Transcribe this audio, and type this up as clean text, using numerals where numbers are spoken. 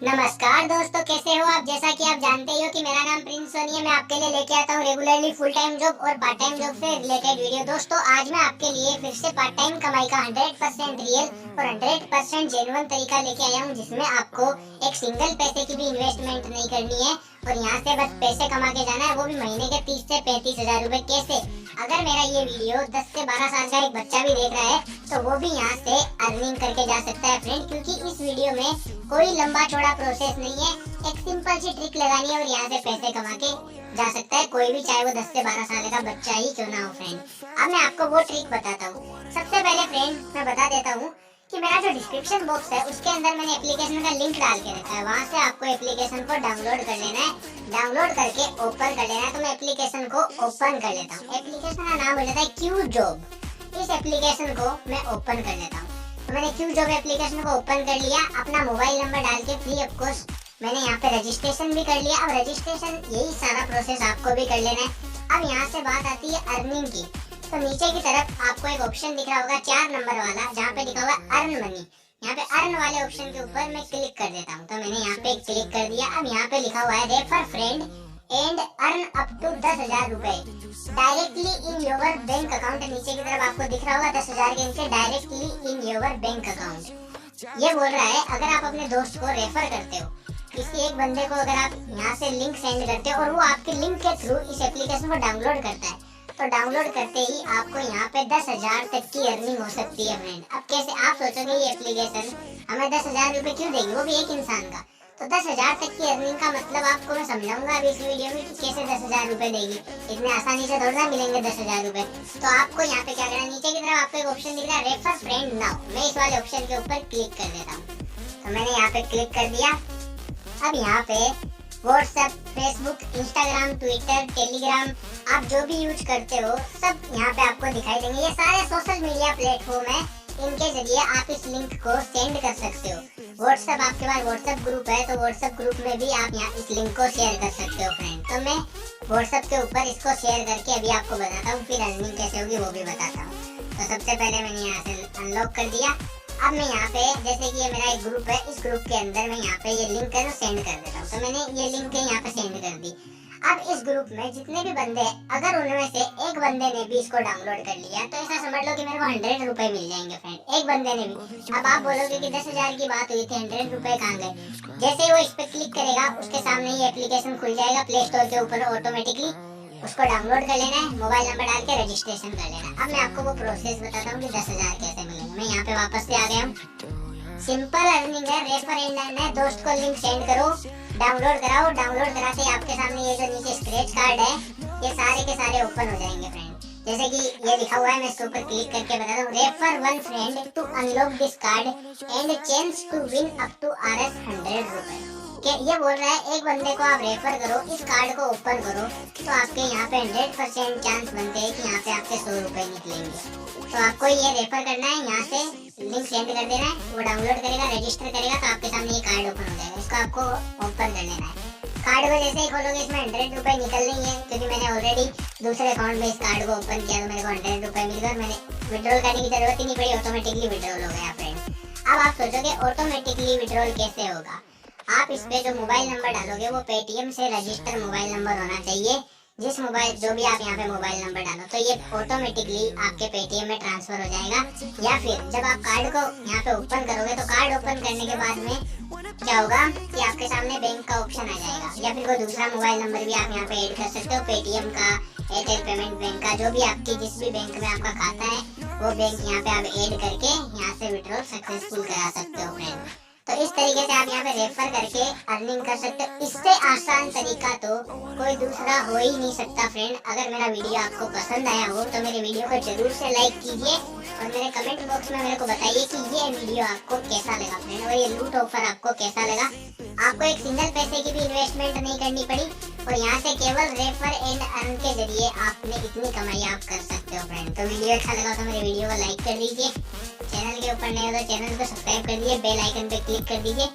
नमस्कार दोस्तों, कैसे हो आप। जैसा कि आप जानते ही हो कि मेरा नाम प्रिंस सोनी है। मैं आपके लिए लेके आता हूँ रेगुलरली फुल टाइम जॉब और पार्ट टाइम जॉब से रिलेटेड वीडियो। दोस्तों, आज मैं आपके लिए फिर से पार्ट टाइम कमाई का 100% रियल और 100% जेन्युइन तरीका लेके आया हूँ, जिसमें आपको एक सिंगल पैसे की भी इन्वेस्टमेंट नहीं करनी है और यहाँ से बस पैसे कमा के जाना है, वो भी महीने के 30 से 35 हजार रुपए। कैसे? अगर मेरा ये वीडियो 10 से 12 साल का एक बच्चा भी देख रहा है तो वो भी यहाँ से अर्निंग करके जा सकता है फ्रेंड, क्योंकि इस वीडियो में कोई लंबा चौड़ा प्रोसेस नहीं है। एक सिंपल सी ट्रिक लगानी है और यहाँ से पैसे कमा के जा सकता है कोई भी, चाहे वो 10 से 12 साल का बच्चा ही क्यों ना हो फ्रेंड। अब मैं आपको वो ट्रिक बताता हूँ। सबसे पहले फ्रेंड मैं बता देता हूँ कि मेरा जो डिस्क्रिप्शन बॉक्स है उसके अंदर मैंने एप्लीकेशन का लिंक डाल के रखा है। वहाँ से आपको एप्लीकेशन को डाउनलोड कर लेना है। डाउनलोड करके ओपन कर लेना है। तो मैं एप्लीकेशन को ओपन कर लेता हूँ। एप्लीकेशन का नाम हो जाता है Qjobs। इस एप्लीकेशन को मैं ओपन कर लेता हूँ। तो मैंने Qjobs एप्लीकेशन को ओपन कर लिया। अपना मोबाइल नंबर डाल के फ्री ऑफ कॉस्ट मैंने यहाँ पे रजिस्ट्रेशन भी कर लिया। अब रजिस्ट्रेशन यही सारा प्रोसेस आपको भी कर लेना है। अब यहाँ से बात आती है अर्निंग की। तो नीचे की तरफ आपको एक ऑप्शन दिख रहा होगा 4 नंबर वाला, जहाँ पे लिखा हुआ अर्न मनी। यहाँ पे अर्न वाले ऑप्शन के ऊपर मैं क्लिक कर देता हूँ। तो मैंने यहाँ पे क्लिक कर दिया। अब यहाँ पे लिखा हुआ है refer friend and earn up to 10,000 रुपए directly in your bank account. नीचे की तरफ आपको दिख रहा होगा 10,000 के नीचे directly in your bank account. ये बोल रहा है अगर आप अपने दोस्त को रेफर करते हो, किसी एक बंदे को अगर आप यहाँ से लिंक सेंड करते हो और वो आपके लिंक के थ्रू इस एप्लीकेशन को डाउनलोड करता है, तो डाउनलोड करते ही आपको यहाँ पे 10,000 तक की अर्निंग हो सकती है फ्रेंड। अब कैसे? आप सोचोगे ये एप्लीकेशन हमें 10,000 रुपए क्यों देगी, वो भी एक इंसान का। तो 10,000 तक की अर्निंग का मतलब आपको मैं समझाऊंगा अभी इस वीडियो में कि कैसे 10,000 रुपए देगी। इतने आसानी से थोड़ा ना मिलेंगे 10,000 रुपए। तो आपको यहाँ पे क्या करना है, नीचे की तरफ आपको एक ऑप्शन दिख रहा है रेफर फ्रेंड नाउ। मैं इस वाले ऑप्शन के ऊपर क्लिक कर देता हूँ। तो मैंने यहाँ पे क्लिक कर दिया। अब यहाँ पे WhatsApp, Facebook, Instagram, Twitter, Telegram आप जो भी यूज करते हो सब यहाँ पे आपको दिखाई देंगे। ये सारे सोशल मीडिया प्लेटफॉर्म है, इनके जरिए आप इस लिंक को सेंड कर सकते हो। व्हाट्सएप, आपके पास व्हाट्सएप ग्रुप है तो व्हाट्सएप ग्रुप में भी आप यहाँ इस लिंक को शेयर कर सकते हो फ्रेंड। तो मैं व्हाट्सएप के ऊपर इसको शेयर करके अभी आपको बताता हूँ, फिर अर्निंग कैसे होगी वो भी बताता हूँ। तो सबसे पहले मैंने यहाँ से अनलॉक कर दिया। अब मैं यहाँ पे, जैसे कि ये मेरा एक ग्रुप है, इस ग्रुप के अंदर मैं यहाँ पे ये लिंक है सेंड कर देता हूँ। तो मैंने ये लिंक यहाँ पे सेंड कर दी। अब इस ग्रुप में जितने भी बंदे हैं, अगर उनमें से एक बंदे ने भी इसको डाउनलोड कर लिया तो ऐसा समझ लो कि मेरे को 100 रुपए मिल जाएंगे फ्रेंड, एक बंदे ने भी। अब आप बोलोगे कि 10,000 की बात हुई थी, 100 रुपए कहाँ गए? जैसे ही वो इस पे क्लिक करेगा उसके सामने ये एप्लीकेशन खुल जाएगा प्ले स्टोर के ऊपर ऑटोमेटिकली। उसको डाउनलोड कर लेना है, मोबाइल नंबर डाल के रजिस्ट्रेशन कर लेना है। अब मैं आपको वो प्रोसेस बताता हूँ कि 10,000 कैसे मिलेंगे। मैं यहाँ पे वापस से आ गया हूँ। सिंपल अर्निंग है, रेफर एंड अर्न है। दोस्त को लिंक सेंड करो, डाउनलोड कराओ। डाउनलोड कराते ही आपके सामने ये जो नीचे स्क्रैच कार्ड है ये सारे के सारे ओपन हो जाएंगे फ्रेंड। जैसे कि ये लिखा हुआ है, मैं इसके ऊपर क्लिक करके बताता हूँ refer one friend to unlock this card and chance to win up to Rs 100 रुपए। ये बोल रहा है एक बंदे को आप रेफर करो, इस कार्ड को ओपन करो तो आपके यहाँ पे 100% चांस बनते हैं कि यहाँ पे आपके 100 रुपए निकलेंगे। तो आपको ये रेफर करना है, यहाँ से लिंक सेंड कर देना है, वो डाउनलोड करेगा, रजिस्टर करेगा तो आपके सामने ये कार्ड ओपन हो जाएगा। इसको आपको ओपन कर लेना है। कार्ड को जैसे ही खोलोगे इसमें 100 रुपए निकलने हैं, क्योंकि मैंने ऑलरेडी दूसरे अकाउंट में इस कार्ड को ओपन किया तो मेरे को 100 रुपए मिल गए और मैंने विड्रॉल करने की जरूरत ही नहीं पड़ी, ऑटोमेटिकली विड्रॉल हो गया फ्रेंड। अब आप सोचोगे ऑटोमेटिकली विड्रॉल कैसे होगा? आप इस पे जो मोबाइल नंबर डालोगे वो पेटीएम से रजिस्टर मोबाइल नंबर होना चाहिए। जिस मोबाइल, जो भी आप यहाँ पे मोबाइल नंबर डालो तो ये ऑटोमेटिकली आपके पेटीएम में ट्रांसफर हो जाएगा। या फिर जब आप कार्ड को यहाँ पे ओपन करोगे तो कार्ड ओपन करने के बाद में क्या होगा कि आपके सामने बैंक का ऑप्शन आ जाएगा, या फिर कोई दूसरा मोबाइल नंबर भी आप यहाँ पे ऐड कर सकते हो, पेटीएम का, एयरटेल पेमेंट बैंक का, जो भी आपकी जिस भी बैंक में आपका खाता है वो बैंक यहाँ पे आप ऐड करके यहाँ से विड्रॉल सक्सेसफुल करा सकते हो फ्रेंड। तो इस तरीके से आप यहाँ पे रेफर करके अर्निंग कर सकते हो। इससे आसान तरीका तो कोई दूसरा हो ही नहीं सकता फ्रेंड। अगर मेरा वीडियो आपको पसंद आया हो तो मेरे वीडियो को जरूर से लाइक कीजिए और मेरे कमेंट बॉक्स में मेरे को बताइए कि ये वीडियो आपको कैसा लगा फ्रेंड, और ये लूट ऑफर आपको कैसा लगा। आपको एक सिंगल पैसे की भी इन्वेस्टमेंट नहीं करनी पड़ी और यहाँ से केवल रेफर एंड अर्न के जरिए आपने इतनी कमाई आप कर सकते हो फ्रेंड। तो वीडियो अच्छा लगा तो मेरे वीडियो को लाइक कर दीजिए, चैनल के ऊपर नए हो तो चैनल को सब्सक्राइब कर दीजिए, बेल आइकन पे क्लिक कर दीजिए